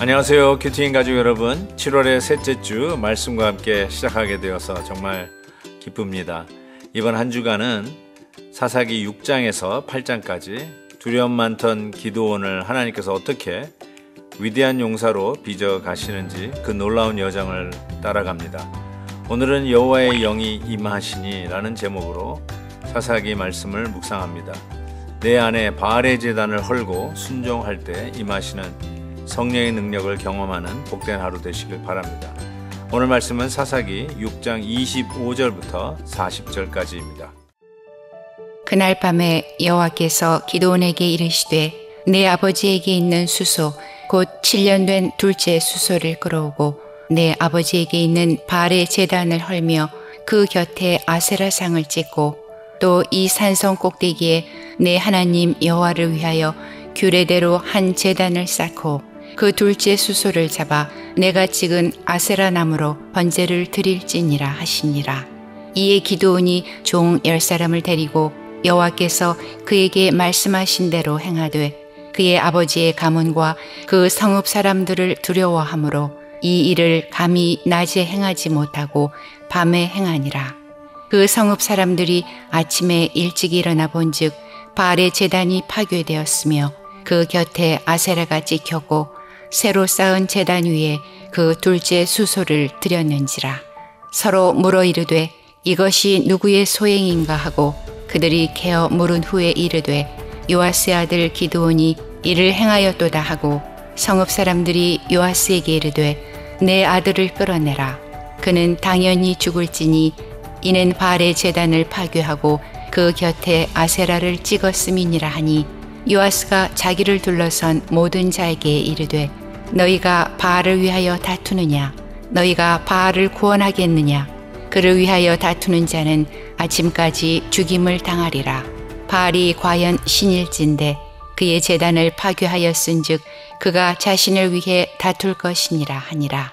안녕하세요, 큐티인 가족 여러분. 7월의 셋째 주 말씀과 함께 시작하게 되어서 정말 기쁩니다. 이번 한 주간은 사사기 6장에서 8장까지 두려움 많던 기드온을 하나님께서 어떻게 위대한 용사로 빚어 가시는지 그 놀라운 여정을 따라갑니다. 오늘은 여호와의 영이 임하시니 라는 제목으로 사사기 말씀을 묵상합니다. 내 안에 바알의 제단을 헐고 순종할 때 임하시는 성령의 능력을 경험하는 복된 하루 되시길 바랍니다. 오늘 말씀은 사사기 6장 25절부터 40절까지입니다. 그날 밤에 여호와께서 기드온에게 이르시되 내 아버지에게 있는 수소 곧 7년 된 둘째 수소를 끌어오고 내 아버지에게 있는 바알의 제단을 헐며 그 곁에 아세라상을 찍고 또 이 산성 꼭대기에 내 하나님 여호와를 위하여 규례대로 한 제단을 쌓고 그 둘째 수소를 잡아 내가 찍은 아세라 나무로 번제를 드릴지니라 하시니라. 이에 기드온이 종 10사람을 데리고 여호와께서 그에게 말씀하신 대로 행하되 그의 아버지의 가문과 그 성읍 사람들을 두려워하므로 이 일을 감히 낮에 행하지 못하고 밤에 행하니라. 그 성읍 사람들이 아침에 일찍 일어나 본즉 바알의 제단이 파괴되었으며 그 곁에 아세라가 찍혔고 새로 쌓은 제단 위에 그 둘째 수소를 드렸는지라. 서로 물어 이르되 이것이 누구의 소행인가 하고 그들이 개어 물은 후에 이르되 요아스의 아들 기드온이 이를 행하였도다 하고 성읍 사람들이 요아스에게 이르되 내 아들을 끌어내라. 그는 당연히 죽을지니 이는 바알의 제단을 파괴하고 그 곁에 아세라를 찍었음이니라 하니 요아스가 자기를 둘러선 모든 자에게 이르되 너희가 바알을 위하여 다투느냐? 너희가 바알을 구원하겠느냐? 그를 위하여 다투는 자는 아침까지 죽임을 당하리라. 바알이 과연 신일진데 그의 제단을 파괴하였은즉 그가 자신을 위해 다툴 것이니라 하니라.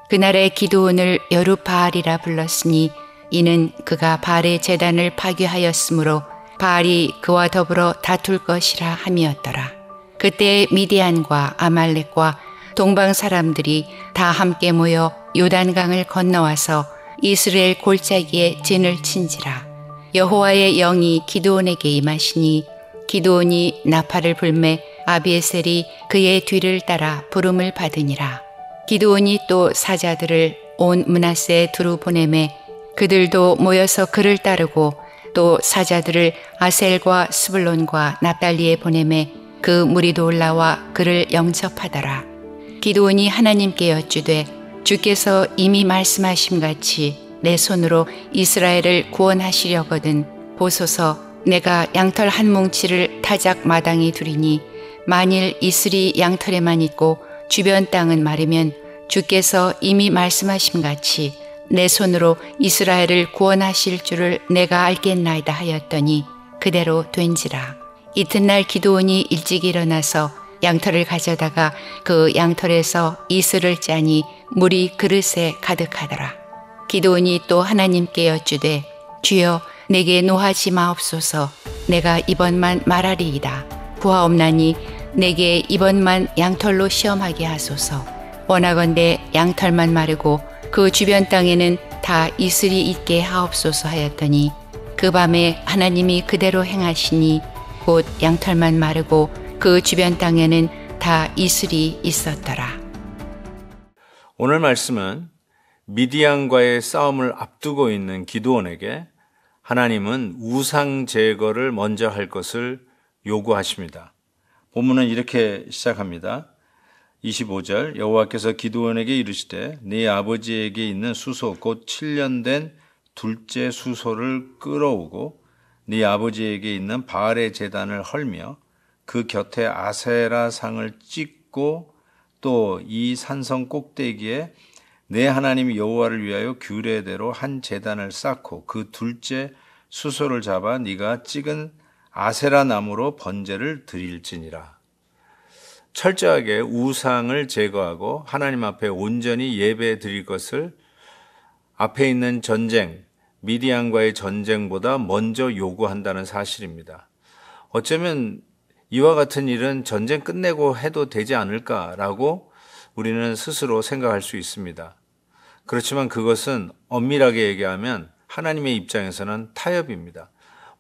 그날에 기드온을 여룻바알이라 불렀으니 이는 그가 바알의 제단을 파괴하였으므로 바알이 그와 더불어 다툴 것이라 함이었더라. 그때 미디안과 아말렉과 동방 사람들이 다 함께 모여 요단강을 건너와서 이스라엘 골짜기에 진을 친지라. 여호와의 영이 기드온에게 임하시니 기드온이 나팔을 불매 아비에셀이 그의 뒤를 따라 부름을 받으니라. 기드온이 또 사자들을 온 므낫세에 두루 보내매 그들도 모여서 그를 따르고 또 사자들을 아셀과 스불론과 납달리에 보내매 그 무리도 올라와 그를 영접하더라. 기드온이 하나님께 여쭈되 주께서 이미 말씀하심같이 내 손으로 이스라엘을 구원하시려거든 보소서. 내가 양털 한 뭉치를 타작 마당에 두리니 만일 이슬이 양털에만 있고 주변 땅은 마르면 주께서 이미 말씀하심같이 내 손으로 이스라엘을 구원하실 줄을 내가 알겠나이다 하였더니 그대로 된지라. 이튿날 기드온이 일찍 일어나서 양털을 가져다가 그 양털에서 이슬을 짜니 물이 그릇에 가득하더라. 기드온이 또 하나님께 여쭈되 주여 내게 노하지 마옵소서. 내가 이번만 말하리이다. 구하옵나니 내게 이번만 양털로 시험하게 하소서. 원하건대 양털만 마르고 그 주변 땅에는 다 이슬이 있게 하옵소서 하였더니 그 밤에 하나님이 그대로 행하시니 곧 양털만 마르고 그 주변 땅에는 다 이슬이 있었더라. 오늘 말씀은 미디안과의 싸움을 앞두고 있는 기드온에게 하나님은 우상 제거를 먼저 할 것을 요구하십니다. 본문은 이렇게 시작합니다. 25절 여호와께서 기드온에게 이르시되 네 아버지에게 있는 수소 곧 7년 된 둘째 수소를 끌어오고 네 아버지에게 있는 바알의 제단을 헐며 그 곁에 아세라 상을 찍고 또 이 산성 꼭대기에 내 하나님 여호와를 위하여 규례대로 한 제단을 쌓고 그 둘째 수소를 잡아 네가 찍은 아세라 나무로 번제를 드릴지니라. 철저하게 우상을 제거하고 하나님 앞에 온전히 예배 드릴 것을 앞에 있는 전쟁, 미디안과의 전쟁보다 먼저 요구한다는 사실입니다. 어쩌면 이와 같은 일은 전쟁 끝내고 해도 되지 않을까라고 우리는 스스로 생각할 수 있습니다. 그렇지만 그것은 엄밀하게 얘기하면 하나님의 입장에서는 타협입니다.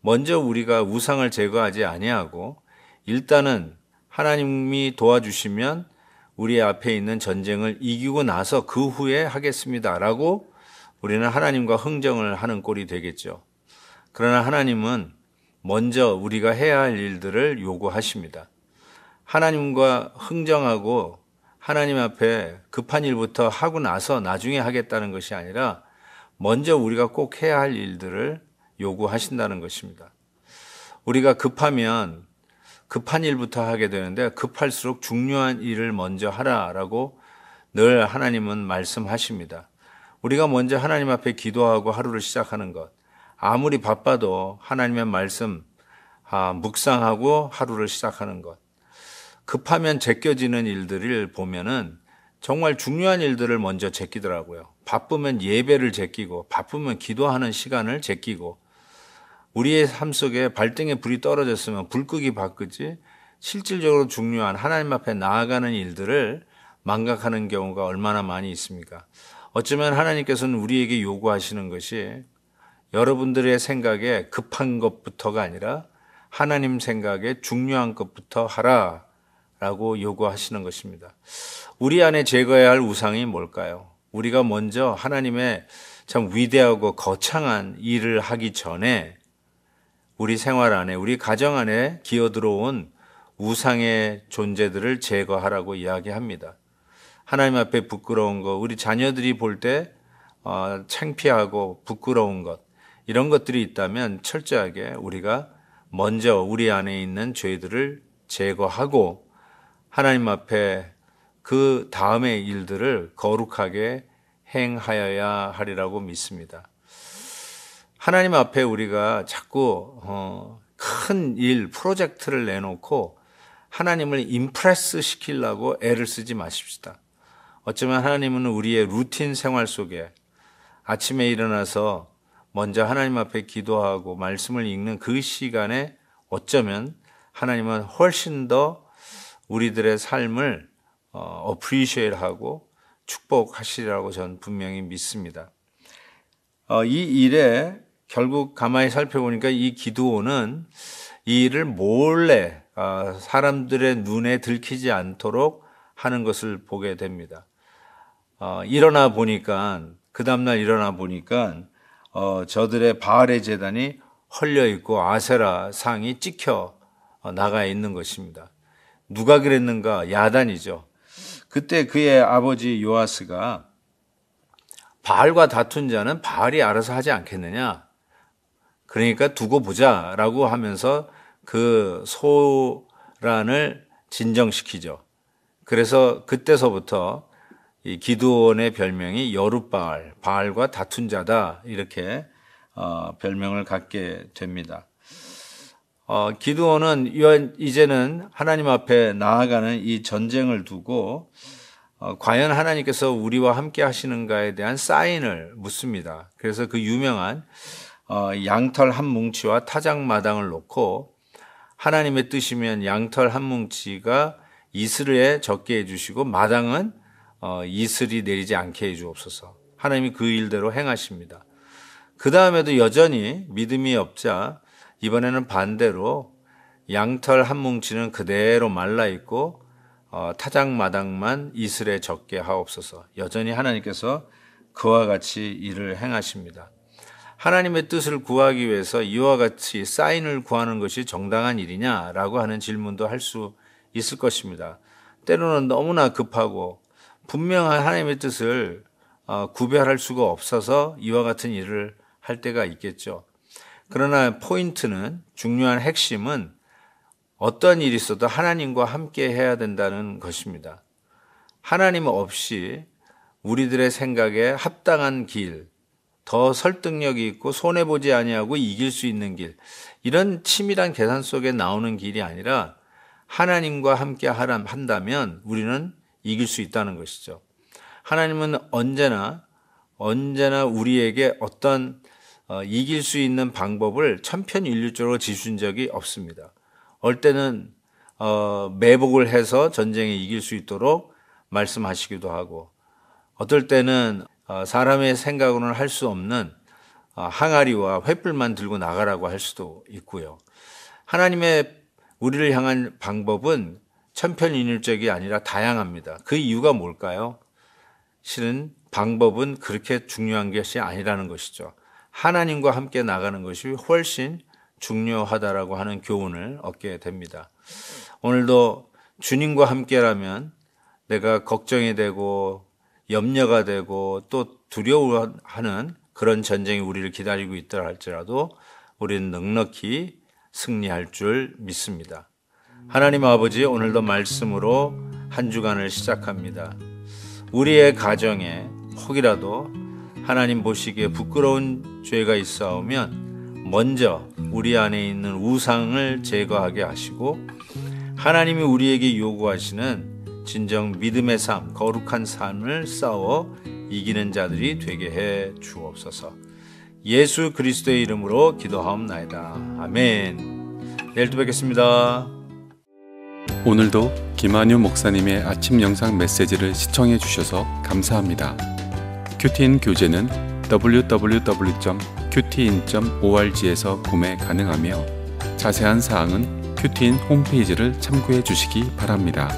먼저 우리가 우상을 제거하지 아니하고 일단은 하나님이 도와주시면 우리 앞에 있는 전쟁을 이기고 나서 그 후에 하겠습니다라고 우리는 하나님과 흥정을 하는 꼴이 되겠죠. 그러나 하나님은 먼저 우리가 해야 할 일들을 요구하십니다. 하나님과 흥정하고 하나님 앞에 급한 일부터 하고 나서 나중에 하겠다는 것이 아니라 먼저 우리가 꼭 해야 할 일들을 요구하신다는 것입니다. 우리가 급하면 급한 일부터 하게 되는데 급할수록 중요한 일을 먼저 하라라고 늘 하나님은 말씀하십니다. 우리가 먼저 하나님 앞에 기도하고 하루를 시작하는 것, 아무리 바빠도 하나님의 말씀 묵상하고 하루를 시작하는 것, 급하면 제껴지는 일들을 보면은 정말 중요한 일들을 먼저 제끼더라고요. 바쁘면 예배를 제끼고 바쁘면 기도하는 시간을 제끼고 우리의 삶 속에 발등에 불이 떨어졌으면 불 끄기 바꾸지 실질적으로 중요한 하나님 앞에 나아가는 일들을 망각하는 경우가 얼마나 많이 있습니까? 어쩌면 하나님께서는 우리에게 요구하시는 것이 여러분들의 생각에 급한 것부터가 아니라 하나님 생각에 중요한 것부터 하라라고 요구하시는 것입니다. 우리 안에 제거해야 할 우상이 뭘까요? 우리가 먼저 하나님의 참 위대하고 거창한 일을 하기 전에 우리 생활 안에, 우리 가정 안에 기어들어온 우상의 존재들을 제거하라고 이야기합니다. 하나님 앞에 부끄러운 것, 우리 자녀들이 볼 때 창피하고 부끄러운 것, 이런 것들이 있다면 철저하게 우리가 먼저 우리 안에 있는 죄들을 제거하고 하나님 앞에 그 다음의 일들을 거룩하게 행하여야 하리라고 믿습니다. 하나님 앞에 우리가 자꾸 큰 일, 프로젝트를 내놓고 하나님을 임프레스 시키려고 애를 쓰지 마십시다. 어쩌면 하나님은 우리의 루틴 생활 속에 아침에 일어나서 먼저 하나님 앞에 기도하고 말씀을 읽는 그 시간에 어쩌면 하나님은 훨씬 더 우리들의 삶을 어프리시에이트하고 축복하시리라고 저는 분명히 믿습니다. 이 일에 결국 가만히 살펴보니까 이 기드온은 이 일을 몰래 사람들의 눈에 들키지 않도록 하는 것을 보게 됩니다. 일어나 보니까 그 다음날 일어나 보니까 저들의 바알의 제단이 헐려 있고 아세라 상이 찍혀 나가 있는 것입니다. 누가 그랬는가? 야단이죠. 그때 그의 아버지 요아스가 바알과 다툰 자는 바알이 알아서 하지 않겠느냐? 그러니까 두고 보자라고 하면서 그 소란을 진정시키죠. 그래서 그때서부터 이 기드온의 별명이 여룻바알, 바알과 다툰 자다 이렇게 별명을 갖게 됩니다. 기드온은 이제는 하나님 앞에 나아가는 이 전쟁을 두고 과연 하나님께서 우리와 함께 하시는가에 대한 사인을 묻습니다. 그래서 그 유명한 양털 한 뭉치와 타작마당을 놓고 하나님의 뜻이면 양털 한 뭉치가 이슬에 적게 해주시고 마당은 이슬이 내리지 않게 해주옵소서. 하나님이 그 일대로 행하십니다. 그 다음에도 여전히 믿음이 없자 이번에는 반대로 양털 한 뭉치는 그대로 말라있고 타작마당만 이슬에 적게 하옵소서. 여전히 하나님께서 그와 같이 일을 행하십니다. 하나님의 뜻을 구하기 위해서 이와 같이 사인을 구하는 것이 정당한 일이냐라고 하는 질문도 할 수 있을 것입니다. 때로는 너무나 급하고 분명한 하나님의 뜻을 구별할 수가 없어서 이와 같은 일을 할 때가 있겠죠. 그러나 포인트는, 중요한 핵심은 어떤 일이 있어도 하나님과 함께 해야 된다는 것입니다. 하나님 없이 우리들의 생각에 합당한 길, 더 설득력이 있고 손해보지 아니하고 이길 수 있는 길, 이런 치밀한 계산 속에 나오는 길이 아니라 하나님과 함께 한다면 우리는 이길 수 있다는 것이죠. 하나님은 언제나 우리에게 어떤 이길 수 있는 방법을 천편일률적으로 지신 적이 없습니다. 어떨 때는 매복을 해서 전쟁에 이길 수 있도록 말씀하시기도 하고, 어떨 때는 사람의 생각으로는 할 수 없는 항아리와 횃불만 들고 나가라고 할 수도 있고요. 하나님의 우리를 향한 방법은 천편일률적이 아니라 다양합니다. 그 이유가 뭘까요? 실은 방법은 그렇게 중요한 것이 아니라는 것이죠. 하나님과 함께 나가는 것이 훨씬 중요하다라고 하는 교훈을 얻게 됩니다. 오늘도 주님과 함께라면 내가 걱정이 되고 염려가 되고 또 두려워하는 그런 전쟁이 우리를 기다리고 있더라 할지라도 우리는 넉넉히 승리할 줄 믿습니다. 하나님 아버지, 오늘도 말씀으로 한 주간을 시작합니다. 우리의 가정에 혹이라도 하나님 보시기에 부끄러운 죄가 있사오면 먼저 우리 안에 있는 우상을 제거하게 하시고, 하나님이 우리에게 요구하시는 진정 믿음의 삶, 거룩한 삶을 싸워 이기는 자들이 되게 해 주옵소서. 예수 그리스도의 이름으로 기도하옵나이다. 아멘. 내일 또 뵙겠습니다. 오늘도 김한유 목사님의 아침 영상 메시지를 시청해 주셔서 감사합니다. 큐티인 교재는 www.qtin.org에서 구매 가능하며 자세한 사항은 큐티인 홈페이지를 참고해 주시기 바랍니다.